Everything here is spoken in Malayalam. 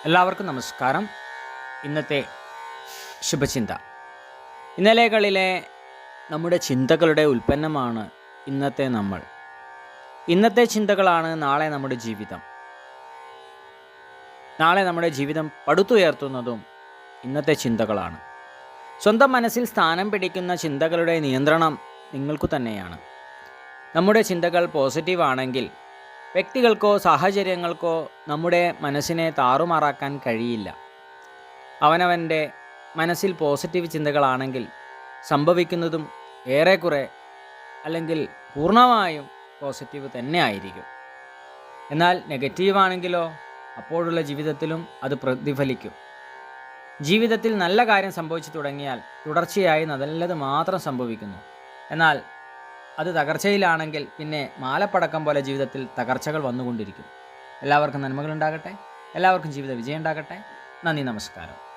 എല്ലാവർക്കും നമസ്കാരം. ഇന്നത്തെ ശുഭചിന്ത. ഇന്നലെകളിലെ നമ്മുടെ ചിന്തകളുടെ ഉൽപ്പന്നമാണ് ഇന്നത്തെ നമ്മൾ. ഇന്നത്തെ ചിന്തകളാണ് നാളെ നമ്മുടെ ജീവിതം. നാളെ നമ്മുടെ ജീവിതം പടുത്തുയർത്തുന്നതും ഇന്നത്തെ ചിന്തകളാണ്. സ്വന്തം മനസ്സിൽ സ്ഥാനം പിടിക്കുന്ന ചിന്തകളുടെ നിയന്ത്രണം നിങ്ങൾക്കു തന്നെയാണ്. നമ്മുടെ ചിന്തകൾ പോസിറ്റീവ് ആണെങ്കിൽ വ്യക്തികൾക്കോ സാഹചര്യങ്ങൾക്കോ നമ്മുടെ മനസ്സിനെ താറുമാറാക്കാൻ കഴിയില്ല. അവനവൻ്റെ മനസ്സിൽ പോസിറ്റീവ് ചിന്തകളാണെങ്കിൽ സംഭവിക്കുന്നതും ഏറെക്കുറെ അല്ലെങ്കിൽ പൂർണ്ണമായും പോസിറ്റീവ് തന്നെ ആയിരിക്കും. എന്നാൽ നെഗറ്റീവ് ആണെങ്കിലോ അപ്പോഴുള്ള ജീവിതത്തിലും അത് പ്രതിഫലിക്കും. ജീവിതത്തിൽ നല്ല കാര്യം സംഭവിച്ചു തുടങ്ങിയാൽ തുടർച്ചയായി നല്ലത് മാത്രം സംഭവിക്കുന്നു. എന്നാൽ അത് തകർച്ചയിലാണെങ്കിൽ പിന്നെ മാലപ്പടക്കം പോലെ ജീവിതത്തിൽ തകർച്ചകൾ വന്നുകൊണ്ടിരിക്കും. എല്ലാവർക്കും നന്മകളുണ്ടാകട്ടെ. എല്ലാവർക്കും ജീവിത വിജയം ഉണ്ടാകട്ടെ. നന്ദി, നമസ്കാരം.